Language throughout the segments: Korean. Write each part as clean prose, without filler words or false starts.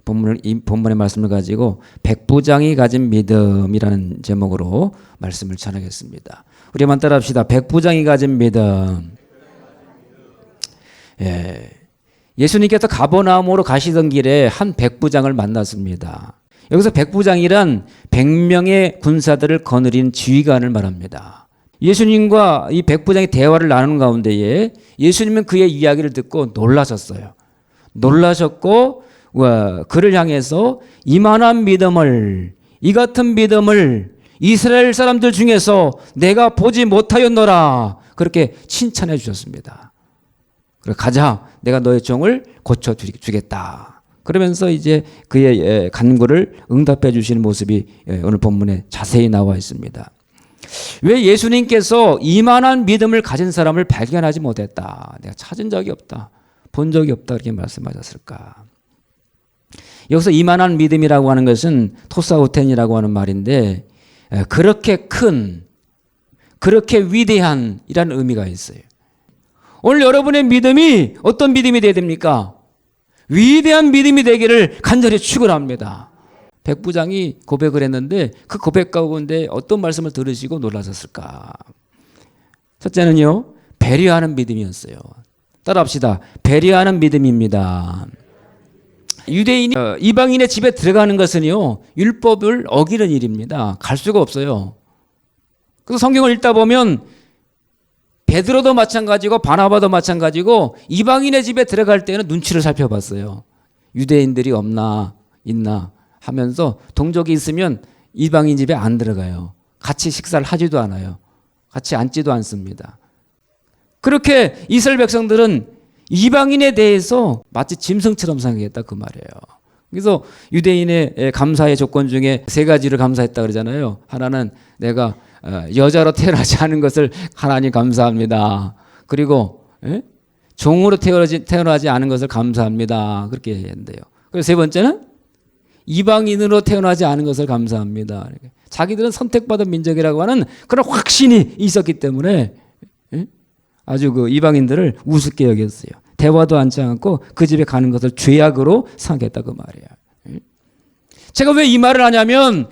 본문의 말씀을 가지고 백부장이 가진 믿음이라는 제목으로 말씀을 전하겠습니다. 우리 한번 따라합시다. 백부장이 가진 믿음. 예. 예수님께서 가버나움으로 가시던 길에 한 백부장을 만났습니다. 여기서 백부장이란 100명의 군사들을 거느린 지휘관을 말합니다. 예수님과 이 백부장이 대화를 나누는 가운데에 예수님은 그의 이야기를 듣고 놀라셨어요. 놀라셨고 그를 향해서 이만한 믿음을, 이 같은 믿음을 이스라엘 사람들 중에서 내가 보지 못하였노라, 그렇게 칭찬해 주셨습니다. 그래, 가자, 내가 너의 종을 고쳐주겠다. 그러면서 이제 그의 간구를 응답해 주시는 모습이 오늘 본문에 자세히 나와 있습니다. 왜 예수님께서 이만한 믿음을 가진 사람을 발견하지 못했다, 내가 찾은 적이 없다, 본 적이 없다, 그렇게 말씀하셨을까? 여기서 이만한 믿음이라고 하는 것은 토사우텐이라고 하는 말인데, 그렇게 큰, 그렇게 위대한 이라는 의미가 있어요. 오늘 여러분의 믿음이 어떤 믿음이 되어야 됩니까? 위대한 믿음이 되기를 간절히 축원합니다. 백부장이 고백을 했는데 그 고백 가운데 어떤 말씀을 들으시고 놀라셨을까? 첫째는요, 배려하는 믿음이었어요. 따라합시다. 배려하는 믿음입니다. 유대인이 이방인의 집에 들어가는 것은요, 율법을 어기는 일입니다. 갈 수가 없어요. 그래서 성경을 읽다 보면 베드로도 마찬가지고 바나바도 마찬가지고 이방인의 집에 들어갈 때는 눈치를 살펴봤어요. 유대인들이 없나 있나 하면서 동족이 있으면 이방인 집에 안 들어가요. 같이 식사를 하지도 않아요. 같이 앉지도 않습니다. 그렇게 이스라엘 백성들은 이방인에 대해서 마치 짐승처럼 생각했다, 그 말이에요. 그래서 유대인의 감사의 조건 중에 3가지를 감사했다 그러잖아요. 하나는 내가 여자로 태어나지 않은 것을 하나님 감사합니다. 그리고 종으로 태어나지 않은 것을 감사합니다. 그렇게 했는데요. 그리고 3번째는 이방인으로 태어나지 않은 것을 감사합니다. 자기들은 선택받은 민족이라고 하는 그런 확신이 있었기 때문에 아주 그 이방인들을 우습게 여겼어요. 대화도 앉지 않고 그 집에 가는 것을 죄악으로 생각했다, 그 말이에요. 제가 왜 이 말을 하냐면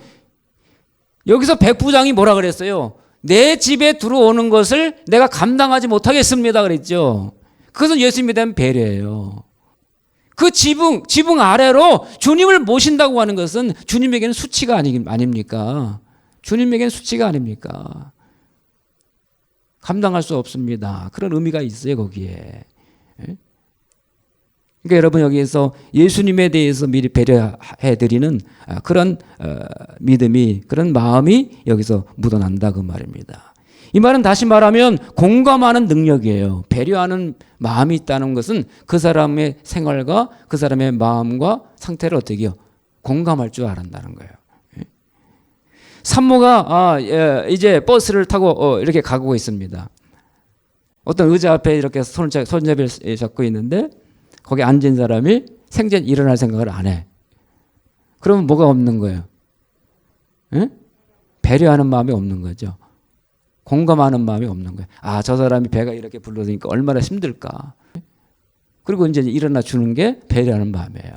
여기서 백부장이 뭐라 그랬어요? 내 집에 들어오는 것을 내가 감당하지 못하겠습니다 그랬죠. 그것은 예수님에 대한 배려예요. 그 지붕 아래로 주님을 모신다고 하는 것은 주님에게는 수치가 아닙니까? 주님에게는 수치가 아닙니까? 감당할 수 없습니다. 그런 의미가 있어요, 거기에. 그러니까 여러분, 여기에서 예수님에 대해서 미리 배려해드리는 그런 믿음이, 그런 마음이 여기서 묻어난다, 그 말입니다. 이 말은 다시 말하면 공감하는 능력이에요. 배려하는 마음이 있다는 것은 그 사람의 생활과 그 사람의 마음과 상태를 어떻게 해요? 공감할 줄 알았다는 거예요. 산모가 이제 버스를 타고 이렇게 가고 있습니다. 어떤 의자 앞에 이렇게 손잡이를 잡고 있는데 거기 앉은 사람이 생전 일어날 생각을 안 해. 그러면 뭐가 없는 거예요? 배려하는 마음이 없는 거죠. 공감하는 마음이 없는 거예요. 아, 저 사람이 배가 이렇게 불러서니까 얼마나 힘들까. 그리고 이제 일어나 주는 게 배려하는 마음이에요.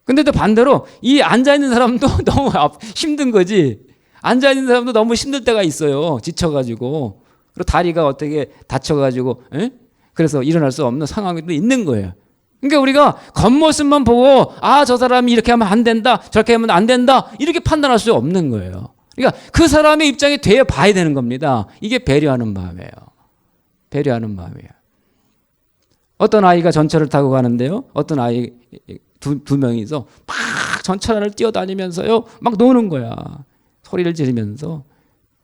근데 또 반대로 이 앉아있는 사람도 너무 힘든 거지. 앉아있는 사람도 너무 힘들 때가 있어요. 지쳐가지고. 그리고 다리가 어떻게 다쳐가지고, 그래서 일어날 수 없는 상황이 또 있는 거예요. 그러니까 우리가 겉모습만 보고, 아, 저 사람이 이렇게 하면 안 된다, 저렇게 하면 안 된다, 이렇게 판단할 수 없는 거예요. 그러니까 그 사람의 입장에 되어 봐야 되는 겁니다. 이게 배려하는 마음이에요. 배려하는 마음이에요. 어떤 아이가 전철을 타고 가는데요. 어떤 아이 두 명이서 막 전철 뛰어다니면서요, 막 노는 거야. 소리를 지르면서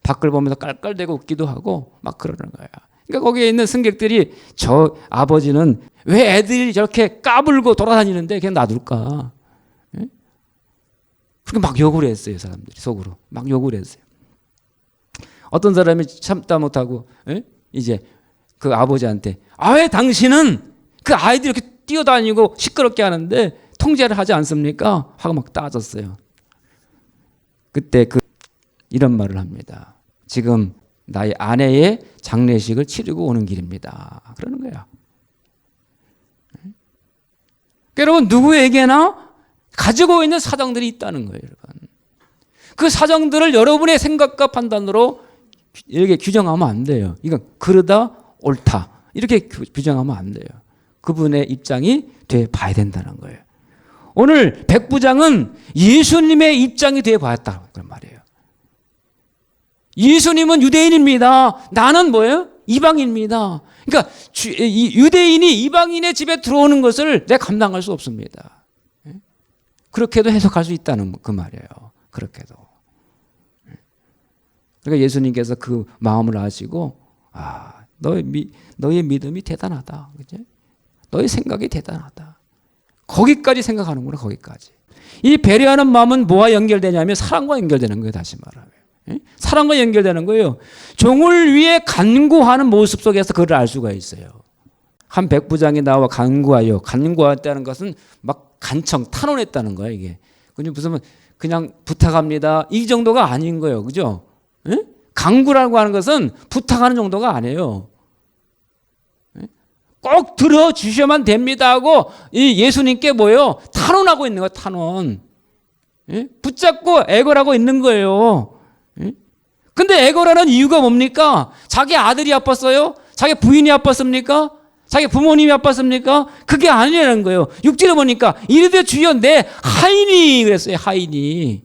밖을 보면서 깔깔대고 웃기도 하고 막 그러는 거야. 그러니까 거기에 있는 승객들이 저 아버지는 왜 애들이 저렇게 까불고 돌아다니는데 그냥 놔둘까? 그렇게 막 욕을 했어요, 사람들이 속으로. 막 욕을 했어요. 어떤 사람이 참다 못하고 이제 그 아버지한테, 아, 왜 당신은 그 아이들이 이렇게 뛰어다니고 시끄럽게 하는데 통제를 하지 않습니까? 하고 막 따졌어요. 그때 이런 말을 합니다. 지금 나의 아내의 장례식을 치르고 오는 길입니다. 그러는 거야. 여러분 누구에게나 가지고 있는 사정들이 있다는 거예요. 여러분. 그 사정들을 여러분의 생각과 판단으로 이렇게 규정하면 안 돼요. 이건 그러다 옳다 이렇게 규정하면 안 돼요. 그분의 입장이 돼 봐야 된다는 거예요. 오늘 백부장은 예수님의 입장이 돼 봐야겠다 그런 말이에요. 예수님은 유대인입니다. 나는 뭐예요? 이방인입니다. 그러니까 유대인이 이방인의 집에 들어오는 것을 내가 감당할 수 없습니다. 그렇게도 해석할 수 있다는 그 말이에요. 그렇게도. 그러니까 예수님께서 그 마음을 아시고 너의 믿음이 대단하다. 그치? 너의 생각이 대단하다. 거기까지 생각하는구나. 거기까지. 이 배려하는 마음은 뭐와 연결되냐면 사랑과 연결되는 거예요. 다시 말하면. 사랑과 연결되는 거예요. 종을 위해 간구하는 모습 속에서 그걸 알 수가 있어요. 한 백부장이 나와 간구했다는 것은 막 간청, 탄원했다는 거야 이게. 무슨 그냥 부탁합니다 이 정도가 아닌 거예요. 그죠? 간구라고 하는 것은 부탁하는 정도가 아니에요. 꼭 들어주셔야만 됩니다 하고 이 예수님께 뭐예요? 탄원하고 있는 거예요. 탄원. 붙잡고 애걸하고 있는 거예요. 근데 애걸하는 이유가 뭡니까? 자기 아들이 아팠어요? 자기 부인이 아팠습니까? 자기 부모님이 아팠습니까? 그게 아니라는 거예요. 6절에 보니까 이르되 주여 내 하인이 그랬어요. 하인이.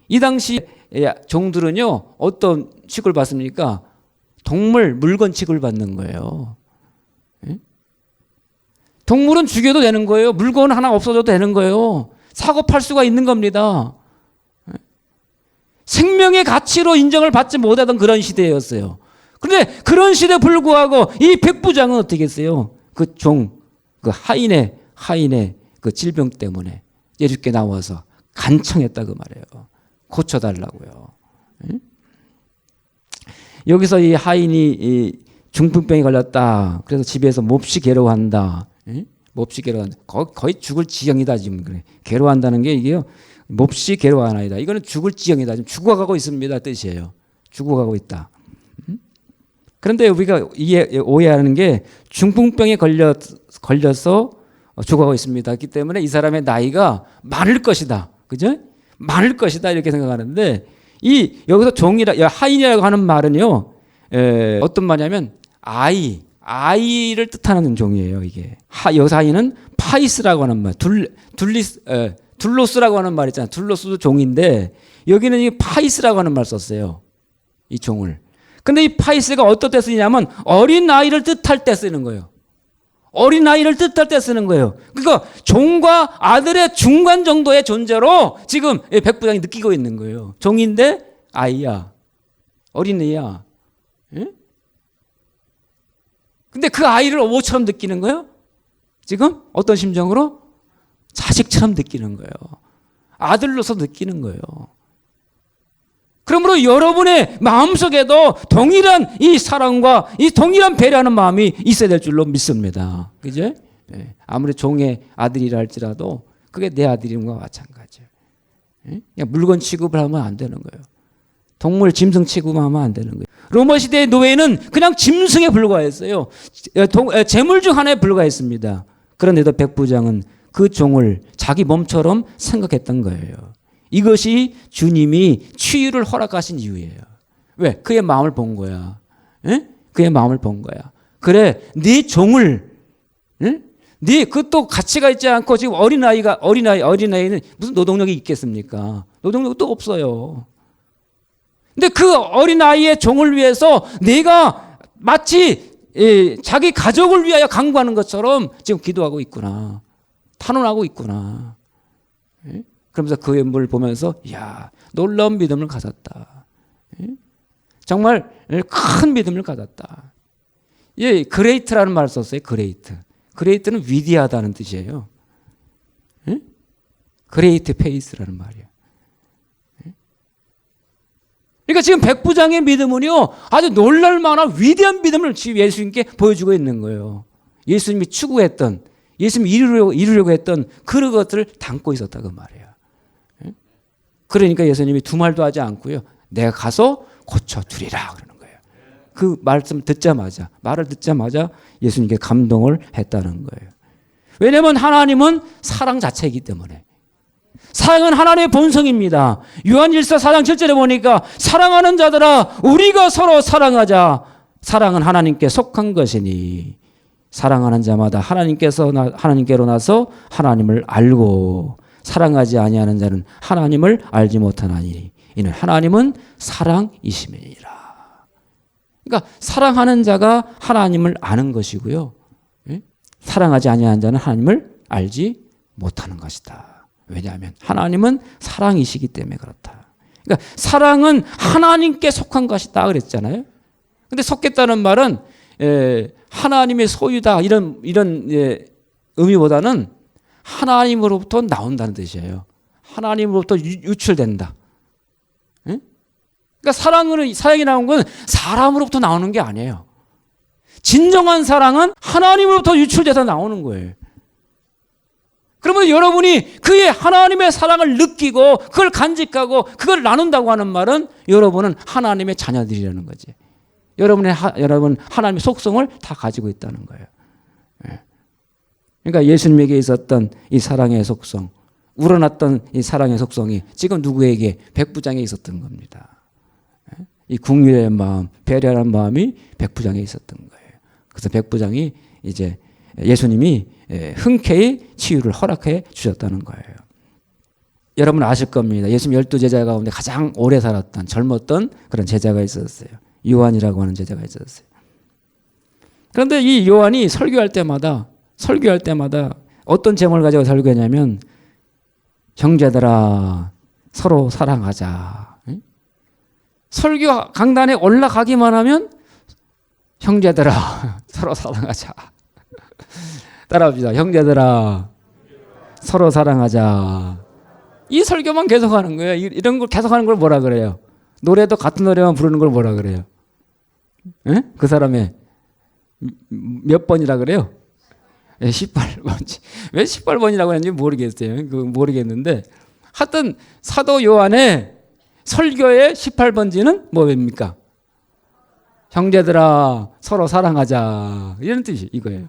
이 당시 종들은요 어떤 취급을 받습니까? 동물 물건 취급을 받는 거예요. 동물은 죽여도 되는 거예요. 물건 하나 없어져도 되는 거예요. 사고 팔 수가 있는 겁니다. 생명의 가치로 인정을 받지 못하던 그런 시대였어요. 그런데 그런 시대에 불구하고 이 백부장은 어떻게 했어요? 그 하인의 그 질병 때문에 예수께 나와서 간청했다 그 말이에요. 고쳐달라고요. 여기서 이 하인이 중풍병이 걸렸다. 그래서 집에서 몹시 괴로워한다. 몹시 괴로워한다. 거의 죽을 지경이다 지금 그래. 괴로워한다는 게 이게요. 몹시 괴로워하나이다. 이거는 죽을 지경이다. 지금 죽어가고 있습니다. 뜻이에요. 죽어가고 있다. 그런데 우리가 오해하는 게 중풍병에 걸려서 죽어가고 있습니다. 그렇기 때문에 이 사람의 나이가 많을 것이다. 그죠? 많을 것이다. 이렇게 생각하는데 여기서 하인이라고 하는 말은요. 어떤 말이냐면 아이를 뜻하는 종이에요. 이게. 여기서 하인은 파이스라고 하는 말. 둘로스라고 하는 말 있잖아요. 둘로스도 종인데 여기는 이 파이스라고 하는 말 썼어요. 이 종을. 근데 이 파이스가 어떨 때 쓰냐면 어린 아이를 뜻할 때 쓰는 거예요. 어린 아이를 뜻할 때 쓰는 거예요. 그러니까 종과 아들의 중간 정도의 존재로 지금 백부장이 느끼고 있는 거예요. 종인데 아이야. 어린애야. 근데 그 아이를 어머처럼 느끼는 거예요. 지금 어떤 심정으로? 자식처럼 느끼는 거예요. 아들로서 느끼는 거예요. 그러므로 여러분의 마음속에도 동일한 이 사랑과 이 동일한 배려하는 마음이 있어야 될 줄로 믿습니다. 그죠? 네. 아무리 종의 아들이라 할지라도 그게 내 아들인 것과 마찬가지예요. 네? 그냥 물건 취급을 하면 안 되는 거예요. 동물 짐승 취급하면 안 되는 거예요. 로마 시대의 노예는 그냥 짐승에 불과했어요. 재물 중 하나에 불과했습니다. 그런데도 백부장은 그 종을 자기 몸처럼 생각했던 거예요. 이것이 주님이 치유를 허락하신 이유예요. 왜? 그의 마음을 본 거야. 에? 그의 마음을 본 거야. 그래, 네 종을, 네 그것도 가치가 있지 않고 지금 어린아이는 무슨 노동력이 있겠습니까? 노동력도 없어요. 근데 그 어린아이의 종을 위해서 내가 마치 자기 가족을 위하여 간구하는 것처럼 지금 기도하고 있구나. 탄원하고 있구나. 그러면서 그의 물을 보면서 이야 놀라운 믿음을 가졌다. 정말 큰 믿음을 가졌다. 예, 그레이트라는 말을 썼어요. 그레이트. 그레이트는 위대하다는 뜻이에요. 그레이트 페이스라는 말이에요. 그러니까 지금 백부장의 믿음은요 아주 놀랄 만한 위대한 믿음을 지금 예수님께 보여주고 있는 거예요. 예수님이 추구했던 예수님이 이루려고 했던 그런 것들을 담고 있었다 그 말이에요. 그러니까 예수님이 두 말도 하지 않고요. 내가 가서 고쳐주리라 그러는 거예요. 그 말을 듣자마자 예수님께 감동을 했다는 거예요. 왜냐하면 하나님은 사랑 자체이기 때문에. 사랑은 하나님의 본성입니다. 요한 1서 4장 7절에 보니까 사랑하는 자들아 우리가 서로 사랑하자. 사랑은 하나님께 속한 것이니 사랑하는 자마다 하나님께로 나서 하나님을 알고 사랑하지 아니하는 자는 하나님을 알지 못하나니 이는 하나님은 사랑이심이니라. 그러니까 사랑하는 자가 하나님을 아는 것이고요. 사랑하지 아니하는 자는 하나님을 알지 못하는 것이다. 왜냐하면 하나님은 사랑이시기 때문에 그렇다. 그러니까 사랑은 하나님께 속한 것이다 그랬잖아요. 근데 속겠다는 말은 하나님의 소유다 이런 의미보다는 하나님으로부터 나온다는 뜻이에요. 하나님으로부터 유출된다. 그러니까 사랑이 나온 건 사람으로부터 나오는 게 아니에요. 진정한 사랑은 하나님으로부터 유출돼서 나오는 거예요. 그러면 여러분이 그의 하나님의 사랑을 느끼고 그걸 간직하고 그걸 나눈다고 하는 말은 여러분은 하나님의 자녀들이라는 거지. 여러분 하나님의 속성을 다 가지고 있다는 거예요. 그러니까 예수님에게 있었던 이 사랑의 속성, 우러났던 이 사랑의 속성이 지금 누구에게? 백부장에 있었던 겁니다. 이 국률의 마음, 배려하는 마음이 백부장에 있었던 거예요. 그래서 백부장이 이제 예수님이 흔쾌히 치유를 허락해 주셨다는 거예요. 여러분 아실 겁니다. 예수님 12제자 가운데 가장 오래 살았던 젊었던 그런 제자가 있었어요. 요한이라고 하는 제자가 있었어요. 그런데 이 요한이 설교할 때마다 어떤 제목을 가지고 설교하냐면 형제들아 서로 사랑하자. 설교 강단에 올라가기만 하면 형제들아 서로 사랑하자. 따라합시다. 형제들아 서로 사랑하자. 이 설교만 계속하는 거예요. 이런 걸 계속하는 걸 뭐라 그래요? 노래도 같은 노래만 부르는 걸 뭐라 그래요? 그 사람의 몇 번이라 그래요? 18번지. 왜 18번이라고 하는지 모르겠어요. 모르겠는데 하여튼 사도 요한의 설교의 18번지는 뭐입니까? 형제들아 서로 사랑하자. 이런 뜻이 이거예요.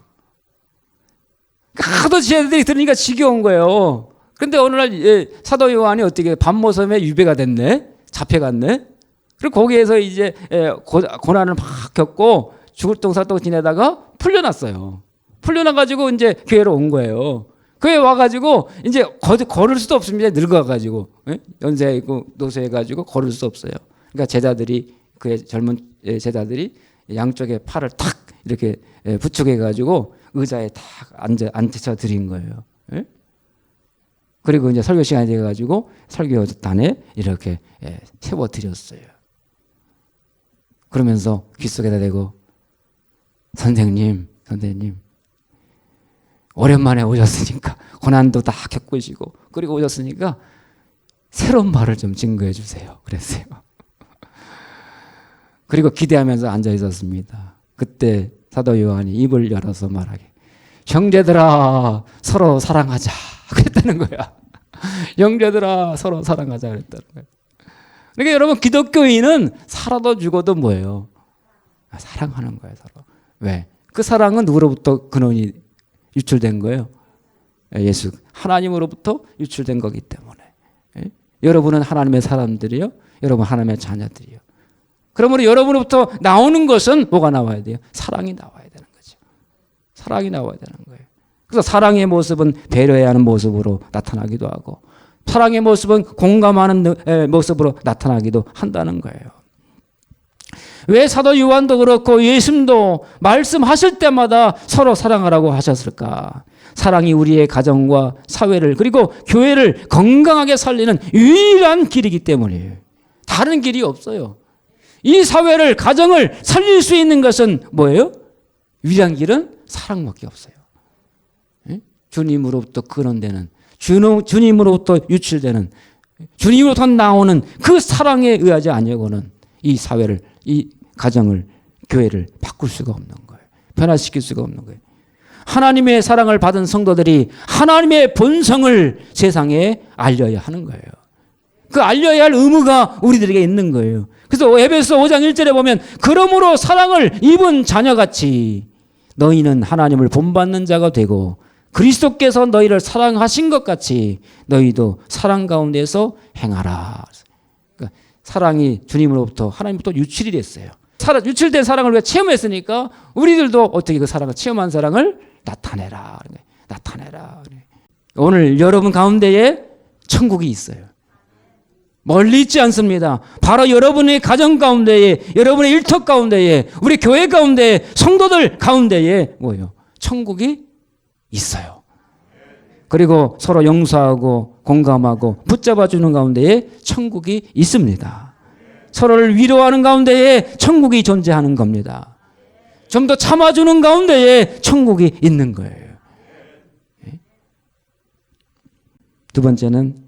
하도 제자들이 들으니까 지겨운 거예요. 그런데 어느 날 사도 요한이 어떻게 밤모섬에 유배가 됐네. 잡혀갔네. 그리고 거기에서 이제 고난을 막 겪고 죽을 똥살똥 지내다가 풀려났어요. 풀려나가지고 이제 교회로 온 거예요. 교회 와가지고 이제 걸을 수도 없습니다. 늙어가지고 연세 있고 노쇠해가지고 걸을 수 없어요. 그러니까 제자들이 그의 젊은 제자들이 양쪽에 팔을 탁 이렇게 부축해가지고 의자에 탁 앉혀 드린 거예요. 그리고 이제 설교 시간이 돼가지고 설교단에 이렇게 세워 드렸어요. 그러면서 귀 속에다 대고 선생님 오랜만에 오셨으니까 고난도 다 겪으시고 그리고 오셨으니까 새로운 말을 좀 증거해 주세요. 그랬어요. 그리고 기대하면서 앉아 있었습니다. 그때 사도 요한이 입을 열어서 말하게 형제들아 서로 사랑하자 그랬다는 거야. 형제들아 서로 사랑하자 그랬다는 거야. 그러니까 여러분 기독교인은 살아도 죽어도 뭐예요? 사랑하는 거예요. 서로. 왜? 그 사랑은 누구로부터 근원이 유출된 거예요? 예수 하나님으로부터 유출된 거기 때문에. 여러분은 하나님의 사람들이요. 여러분 하나님의 자녀들이요. 그러므로 여러분으로부터 나오는 것은 뭐가 나와야 돼요? 사랑이 나와야 되는 거죠. 사랑이 나와야 되는 거예요. 그래서 사랑의 모습은 배려해야 하는 모습으로 나타나기도 하고 사랑의 모습은 공감하는 모습으로 나타나기도 한다는 거예요. 왜 사도 요한도 그렇고 예수님도 말씀하실 때마다 서로 사랑하라고 하셨을까? 사랑이 우리의 가정과 사회를 그리고 교회를 건강하게 살리는 유일한 길이기 때문이에요. 다른 길이 없어요. 이 사회를 가정을 살릴 수 있는 것은 뭐예요? 유일한 길은 사랑밖에 없어요. 주님으로부터 근원되는 주님으로부터 유출되는 주님으로부터 나오는 그 사랑에 의하지 아니고는 이 사회를 이 가정을 교회를 바꿀 수가 없는 거예요. 변화시킬 수가 없는 거예요. 하나님의 사랑을 받은 성도들이 하나님의 본성을 세상에 알려야 하는 거예요. 그 알려야 할 의무가 우리들에게 있는 거예요. 그래서 에베소 5장 1절에 보면 그러므로 사랑을 입은 자녀같이 너희는 하나님을 본받는 자가 되고 그리스도께서 너희를 사랑하신 것 같이 너희도 사랑 가운데서 행하라. 그러니까 사랑이 주님으로부터 하나님부터 유출이 됐어요. 유출된 사랑을 우리가 체험했으니까 우리들도 어떻게 그 사랑을 체험한 사랑을 나타내라. 나타내라. 오늘 여러분 가운데에 천국이 있어요. 멀리 있지 않습니다. 바로 여러분의 가정 가운데에, 여러분의 일터 가운데에, 우리 교회 가운데에, 성도들 가운데에 뭐예요? 천국이 있어요. 그리고 서로 용서하고 공감하고 붙잡아주는 가운데에 천국이 있습니다. 서로를 위로하는 가운데에 천국이 존재하는 겁니다. 좀 더 참아주는 가운데에 천국이 있는 거예요. 두 번째는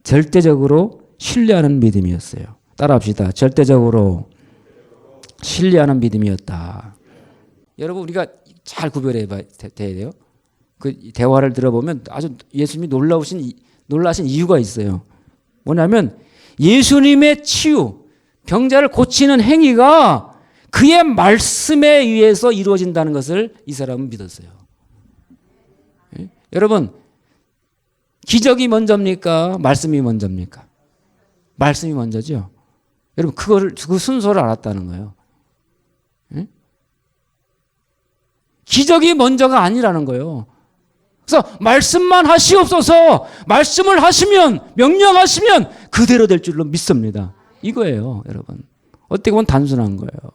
절대적으로 신뢰하는 믿음이었어요. 따라합시다. 절대적으로 신뢰하는 믿음이었다. 여러분 우리가 잘 구별해 봐야 돼요. 그 대화를 들어보면 아주 예수님이 놀라신 이유가 있어요. 뭐냐면 예수님의 치유, 병자를 고치는 행위가 그의 말씀에 의해서 이루어진다는 것을 이 사람은 믿었어요. 여러분 기적이 먼저입니까? 말씀이 먼저입니까? 말씀이 먼저죠. 여러분 그 순서를 알았다는 거예요. 기적이 먼저가 아니라는 거예요. 그래서 말씀만 하시옵소서, 말씀을 하시면, 명령하시면 그대로 될 줄로 믿습니다. 이거예요, 여러분. 어떻게 보면 단순한 거예요.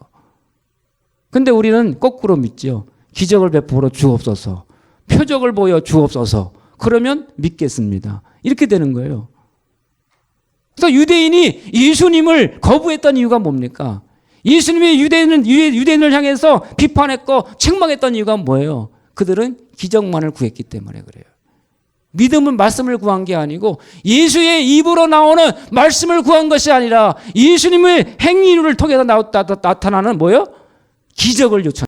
근데 우리는 거꾸로 믿죠. 기적을 베풀어 주옵소서, 표적을 보여 주옵소서, 그러면 믿겠습니다. 이렇게 되는 거예요. 그래서 유대인이 예수님을 거부했던 이유가 뭡니까? 예수님이 유대인을 향해서 비판했고 책망했던 이유가 뭐예요? 그들은 기적만을 구했기 때문에 그래요. 믿음은 말씀을 구한 게 아니고 예수의 입으로 나오는 말씀을 구한 것이 아니라 예수님의 행위를 통해서 나타나는 뭐예요? 기적을 요청.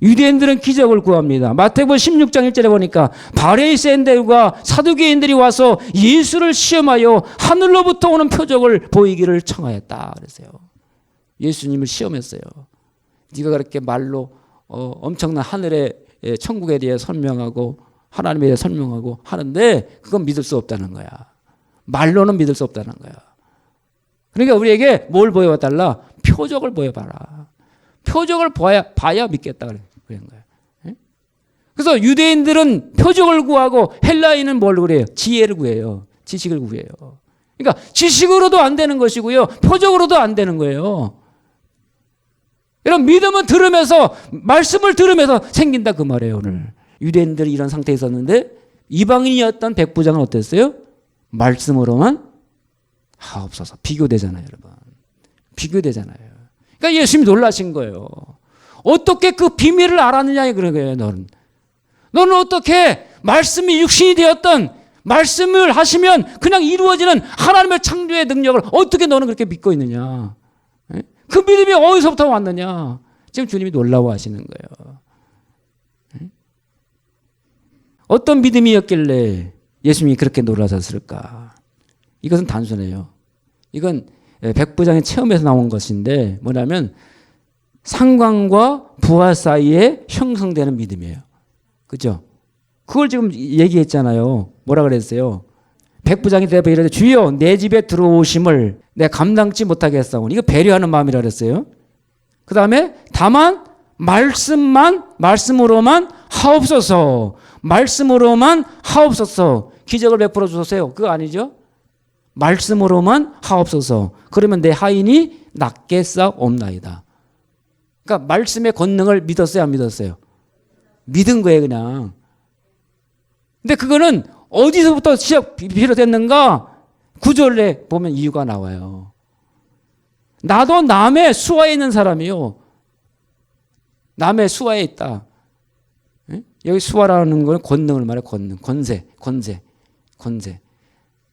유대인들은 기적을 구합니다. 마태복음 16장 1절에 보니까 바리새인들과 사두개인들이 와서 예수를 시험하여 하늘로부터 오는 표적을 보이기를 청하였다 그랬어요. 예수님을 시험했어요. 네가 그렇게 말로 엄청난 하늘의 천국에 대해 설명하고 하나님에 대해 설명하고 하는데 그건 믿을 수 없다는 거야. 말로는 믿을 수 없다는 거야. 그러니까 우리에게 뭘 보여달라? 표적을 보여봐라. 표적을 봐야 믿겠다 그런 거예요. 그래서 유대인들은 표적을 구하고 헬라인은 뭘 그래요? 지혜를 구해요. 지식을 구해요. 그러니까 지식으로도 안 되는 것이고요. 표적으로도 안 되는 거예요. 이런 믿음은 들으면서 말씀을 들으면서 생긴다 그 말이에요. 오늘 유대인들이 이런 상태에 있었는데 이방인이었던 백부장은 어땠어요? 말씀으로만 하옵소서. 비교되잖아요, 여러분. 비교되잖아요. 그러니까 예수님이 놀라신 거예요. 어떻게 그 비밀을 알았느냐 그런 거예요. 너는 어떻게 말씀이 육신이 되었던 말씀을 하시면 그냥 이루어지는 하나님의 창조의 능력을 어떻게 너는 그렇게 믿고 있느냐. 그 믿음이 어디서부터 왔느냐. 지금 주님이 놀라워하시는 거예요. 어떤 믿음이었길래 예수님이 그렇게 놀라셨을까. 이것은 단순해요. 이건 백부장의 체험에서 나온 것인데 뭐냐면 상관과 부하 사이에 형성되는 믿음이에요. 그죠? 그걸 지금 얘기했잖아요. 뭐라 그랬어요? 백부장이 대답해 이르되 주여 내 집에 들어오심을 내가 감당치 못하겠사오니 이거 배려하는 마음이라 그랬어요. 그 다음에 다만 말씀으로만 하옵소서. 말씀으로만 하옵소서. 기적을 베풀어 주세요. 그거 아니죠? 말씀으로만 하옵소서. 그러면 내 하인이 낫겠사옵나이다. 그러니까 말씀의 권능을 믿었어요, 안 믿었어요? 믿은 거예요, 그냥. 근데 그거는 어디서부터 비롯됐는가? 9절에 보면 이유가 나와요. 나도 남의 수하에 있는 사람이요. 남의 수하에 있다. 여기 수하라는 건 권능을 말해. 권능, 권세.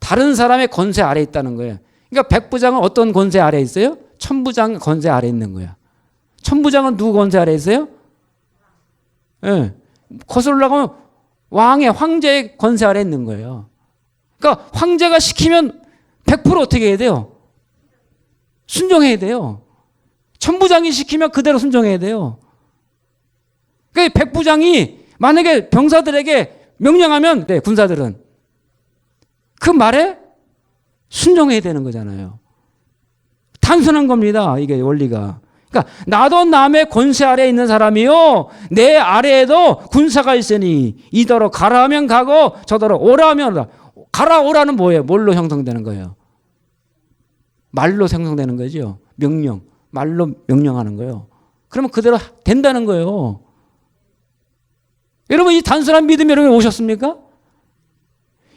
다른 사람의 권세 아래 있다는 거예요. 그러니까 백부장은 어떤 권세 아래 있어요? 천부장 권세 아래 있는 거야. 천부장은 누구 권세 아래 있어요? 예. 거슬러 올라가면 왕의 황제의 권세 아래 있는 거예요. 그러니까 황제가 시키면 100% 어떻게 해야 돼요? 순종해야 돼요. 천부장이 시키면 그대로 순종해야 돼요. 그러니까 백부장이 만약에 병사들에게 명령하면 네, 군사들은 그 말에 순종해야 되는 거잖아요. 단순한 겁니다. 이게 원리가. 그러니까 나도 남의 권세 아래에 있는 사람이요 내 아래에도 군사가 있으니 이더러 가라 하면 가고 저더러 오라 하면 오라. 가라 오라는 뭐예요? 뭘로 형성되는 거예요? 말로 형성되는 거죠. 명령. 말로 명령하는 거예요. 그러면 그대로 된다는 거예요. 여러분 이 단순한 믿음이 여러분 오셨습니까?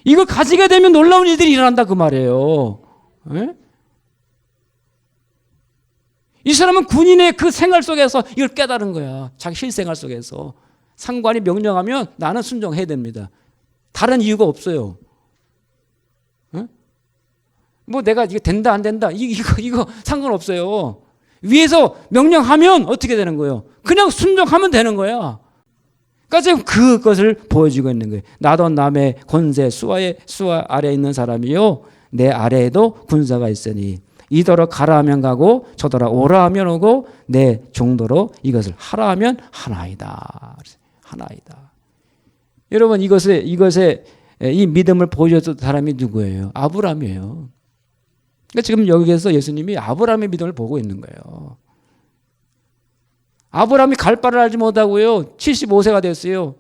이걸 가지게 되면 놀라운 일들이 일어난다 그 말이에요. 네? 이 사람은 군인의 그 생활 속에서 이걸 깨달은 거야. 자기 실생활 속에서. 상관이 명령하면 나는 순종해야 됩니다. 다른 이유가 없어요. 네? 뭐 내가 이게 된다 안 된다 이거 상관없어요. 위에서 명령하면 어떻게 되는 거예요? 그냥 순종하면 되는 거야. 그러니까 지금 그것을 보여주고 있는 거예요. 나도 남의 권세 수하 아래에 있는 사람이요 내 아래에도 군사가 있으니 이더러 가라 하면 가고 저더러 오라 하면 오고 내 정도로 이것을 하라 하면 하나이다. 하나이다. 여러분 이것에 이 믿음을 보여줬던 사람이 누구예요? 아브라함이에요. 그러니까 지금 여기에서 예수님이 아브라함의 믿음을 보고 있는 거예요. 아브라함이 갈 바를 알지 못하고요. 75세가 됐어요.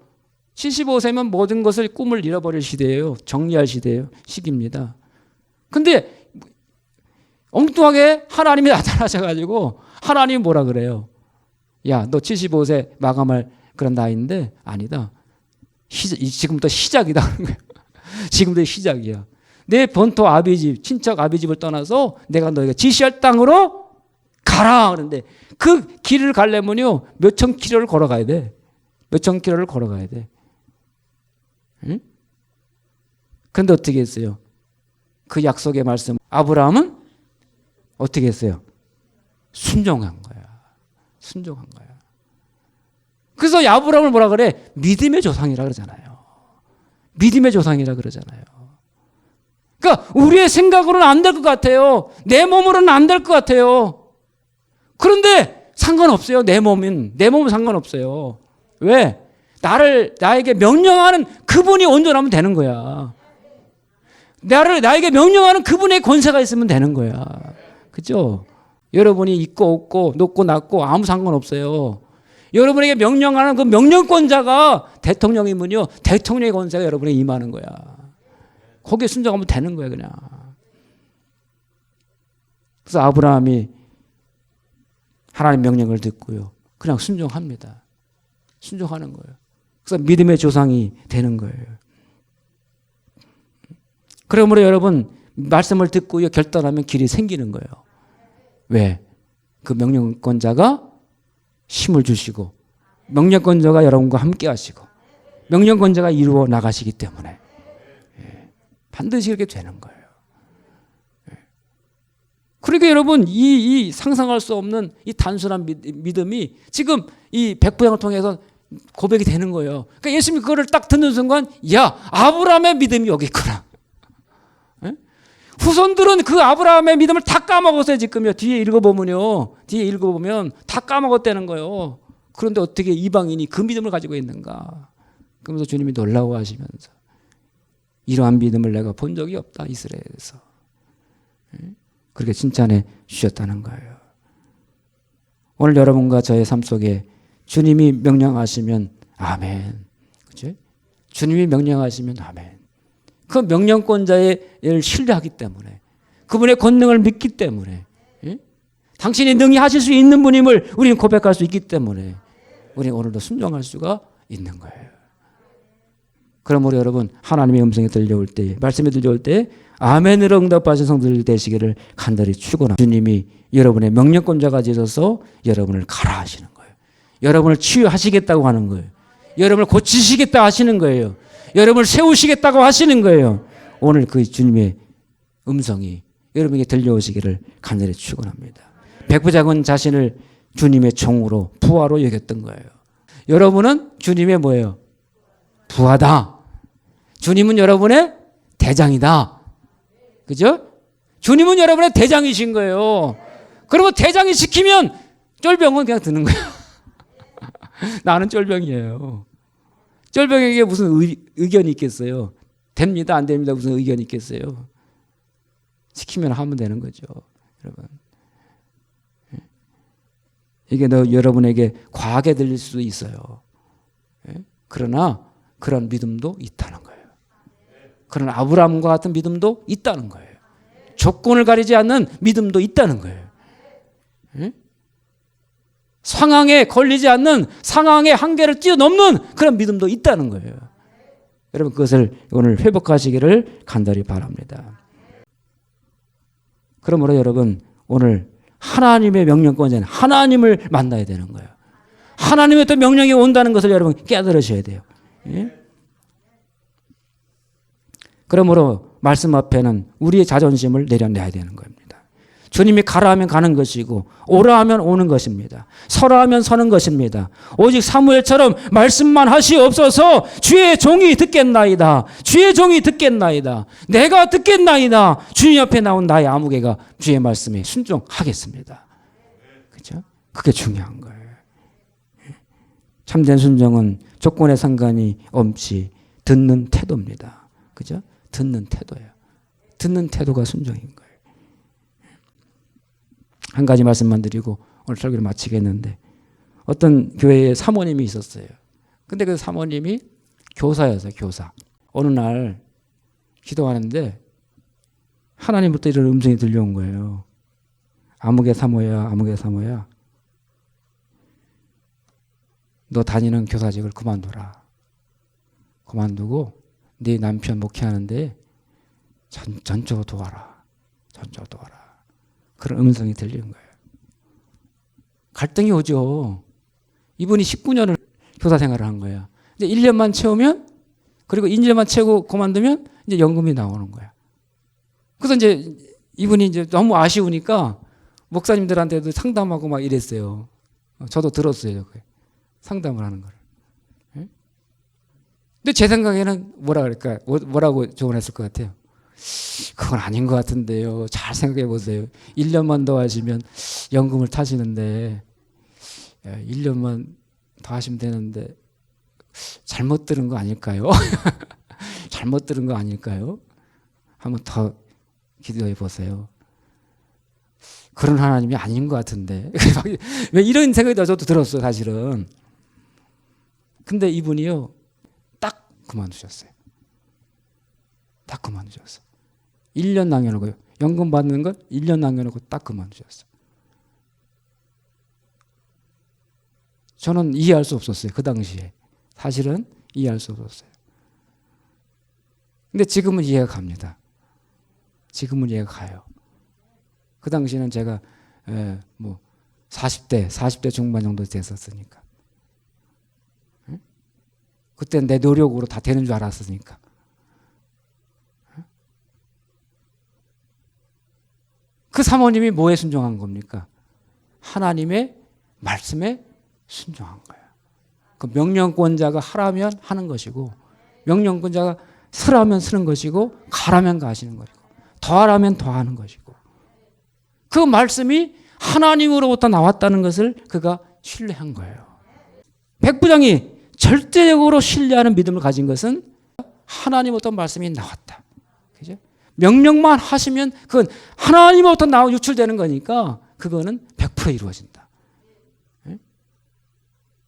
75세면 모든 것을 꿈을 잃어버릴 시대예요. 정리할 시기입니다. 근데 엉뚱하게 하나님이 나타나셔가지고 하나님이 뭐라 그래요? 야, 너 75세 마감할 그런 나이인데 아니다. 지금부터 시작이다. 지금부터 시작이야. 내 본토 아비집, 친척 아비집을 떠나서 내가 너희가 지시할 땅으로 가라. 그런데 그 길을 가려면요. 몇천 킬로를 걸어가야 돼. 몇천 킬로를 걸어가야 돼. 응? 그런데 어떻게 했어요? 그 약속의 말씀. 아브라함은 어떻게 했어요? 순종한 거야. 순종한 거야. 그래서 아브라함을 뭐라 그래? 믿음의 조상이라 그러잖아요. 믿음의 조상이라 그러잖아요. 그러니까 우리의 생각으로는 안 될 것 같아요. 내 몸으로는 안 될 것 같아요. 그런데 상관없어요. 내 몸은 상관없어요. 왜? 나에게 명령하는 그분이 온전하면 되는 거야. 나에게 명령하는 그분의 권세가 있으면 되는 거야. 그죠? 여러분이 있고 없고 높고 낮고 아무 상관없어요. 여러분에게 명령하는 그 명령권자가 대통령이면요. 대통령의 권세가 여러분에게 임하는 거야. 거기에 순종하면 되는 거야 그냥. 그래서 아브라함이 하나님 명령을 듣고요. 그냥 순종합니다. 순종하는 거예요. 그래서 믿음의 조상이 되는 거예요. 그러므로 여러분 말씀을 듣고요. 결단하면 길이 생기는 거예요. 왜? 그 명령권자가 힘을 주시고 명령권자가 여러분과 함께 하시고 명령권자가 이루어 나가시기 때문에 반드시 이렇게 되는 거예요. 그러니까 여러분 이 상상할 수 없는 이 단순한 믿음이 지금 이 백부장을 통해서 고백이 되는 거예요. 그러니까 예수님이 그거를 딱 듣는 순간 야 아브라함의 믿음이 여기 있구나. 후손들은 그 아브라함의 믿음을 다 까먹었어요. 지금요. 뒤에 읽어보면 다 까먹었다는 거예요. 그런데 어떻게 이방인이 그 믿음을 가지고 있는가. 그러면서 주님이 놀라워하시면서 이러한 믿음을 내가 본 적이 없다. 이스라엘에서. 그렇게 칭찬해 주셨다는 거예요. 오늘 여러분과 저의 삶 속에 주님이 명령하시면 아멘. 그죠? 주님이 명령하시면 아멘. 그 명령권자의 신뢰하기 때문에 그분의 권능을 믿기 때문에 당신이 능히 하실 수 있는 분임을 우리는 고백할 수 있기 때문에 우리는 오늘도 순종할 수가 있는 거예요. 그러므로 여러분 하나님의 음성이 들려올 때 말씀이 들려올 때 아멘으로 응답하신 성도들 되시기를 간절히 축원합니다. 주님이 여러분의 명령권자가 되셔서 여러분을 가라 하시는 거예요. 여러분을 치유하시겠다고 하는 거예요. 여러분을 고치시겠다 하시는 거예요. 여러분을 세우시겠다고 하시는 거예요. 오늘 그 주님의 음성이 여러분에게 들려오시기를 간절히 축원합니다. 백부장은 자신을 주님의 종으로 부하로 여겼던 거예요. 여러분은 주님의 뭐예요? 부하다. 주님은 여러분의 대장이다. 그죠? 주님은 여러분의 대장이신 거예요. 그리고 대장이 시키면 쫄병은 그냥 드는 거예요. 나는 쫄병이에요. 쫄병에게 무슨 의견이 있겠어요? 됩니다, 안 됩니다, 무슨 의견이 있겠어요? 시키면 하면 되는 거죠, 여러분. 이게 여러분에게 과하게 들릴 수도 있어요. 그러나 그런 믿음도 있다는 거예요. 그런 아브라함과 같은 믿음도 있다는 거예요. 조건을 가리지 않는 믿음도 있다는 거예요. 상황에 걸리지 않는, 상황의 한계를 뛰어넘는 그런 믿음도 있다는 거예요. 여러분, 그것을 오늘 회복하시기를 간절히 바랍니다. 그러므로 여러분, 오늘 하나님의 명령권자는 하나님을 만나야 되는 거예요. 하나님의 또 명령이 온다는 것을 여러분 깨달으셔야 돼요. 그러므로 말씀 앞에는 우리의 자존심을 내려내야 되는 겁니다. 주님이 가라 하면 가는 것이고 오라 하면 오는 것입니다. 서라 하면 서는 것입니다. 오직 사무엘처럼 말씀만 하시옵소서. 주의 종이 듣겠나이다. 주의 종이 듣겠나이다. 내가 듣겠나이다. 주님 앞에 나온 나의 아무개가 주의 말씀에 순종하겠습니다. 그렇죠? 그게 중요한 거예요. 참된 순종은 조건에 상관이 없이 듣는 태도입니다. 그죠? 듣는 태도예요. 듣는 태도가 순종인 거예요. 한 가지 말씀만 드리고 오늘 설교를 마치겠는데, 어떤 교회에 사모님이 있었어요. 근데 그 사모님이 교사였어요, 교사. 어느 날 기도하는데 하나님부터 이런 음성이 들려온 거예요. 아무개 사모야, 아무개 사모야. 너 다니는 교사직을 그만둬라. 그만두고 네 남편 목회하는데 전적으로 도와라. 전적으로 도와라. 그런 음성이 들리는 거예요. 갈등이 오죠. 이분이 19년을 교사 생활을 한 거예요. 이제 1년만 채우면, 그리고 1년만 채우고 그만두면 이제 연금이 나오는 거야. 그래서 이제 이분이 이제 너무 아쉬우니까 목사님들한테도 상담하고 막 이랬어요. 저도 들었어요. 상담을 하는 걸. 근데 제 생각에는 뭐라고 조언했을 것 같아요. 그건 아닌 것 같은데요. 잘 생각해 보세요. 1년만 더 하시면 연금을 타시는데 1년만 더 하시면 되는데 잘못 들은 거 아닐까요? 잘못 들은 거 아닐까요? 한번 더 기도해 보세요. 그런 하나님이 아닌 것 같은데. 왜 이런 생각이 저도 들었어요, 사실은. 근데 이분이요, 딱 그만두셨어요. 딱 그만두셨어요. 1년 남겨놓고요. 연금 받는 걸 1년 남겨놓고 딱 그만두셨어요. 저는 이해할 수 없었어요. 그 당시에. 사실은 이해할 수 없었어요. 근데 지금은 이해가 갑니다. 지금은 이해가 가요. 그 당시에는 제가 40대 중반 정도 됐었으니까. 그때는 내 노력으로 다 되는 줄 알았으니까. 그 사모님이 뭐에 순종한 겁니까? 하나님의 말씀에 순종한 거예요. 그 명령권자가 하라면 하는 것이고, 명령권자가 쓰라면 쓰는 것이고, 가라면 가시는 것이고, 더하라면 더하는 것이고, 그 말씀이 하나님으로부터 나왔다는 것을 그가 신뢰한 거예요. 백부장이 절대적으로 신뢰하는 믿음을 가진 것은 하나님으로부터 말씀이 나왔다. 그죠? 명령만 하시면 그건 하나님으로부터 유출되는 거니까 그거는 100% 이루어진다. 네?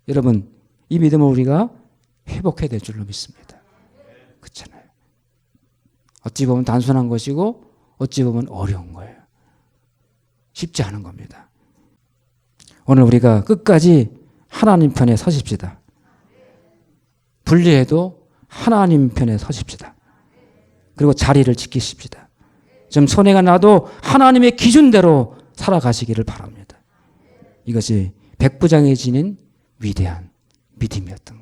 여러분, 이 믿음을 우리가 회복해야 될 줄로 믿습니다. 그렇잖아요. 어찌 보면 단순한 것이고 어찌 보면 어려운 거예요. 쉽지 않은 겁니다. 오늘 우리가 끝까지 하나님 편에 서십시다. 불리해도 하나님 편에 서십시다. 그리고 자리를 지키십시다. 좀 손해가 나도 하나님의 기준대로 살아가시기를 바랍니다. 이것이 백부장이 지닌 위대한 믿음이었던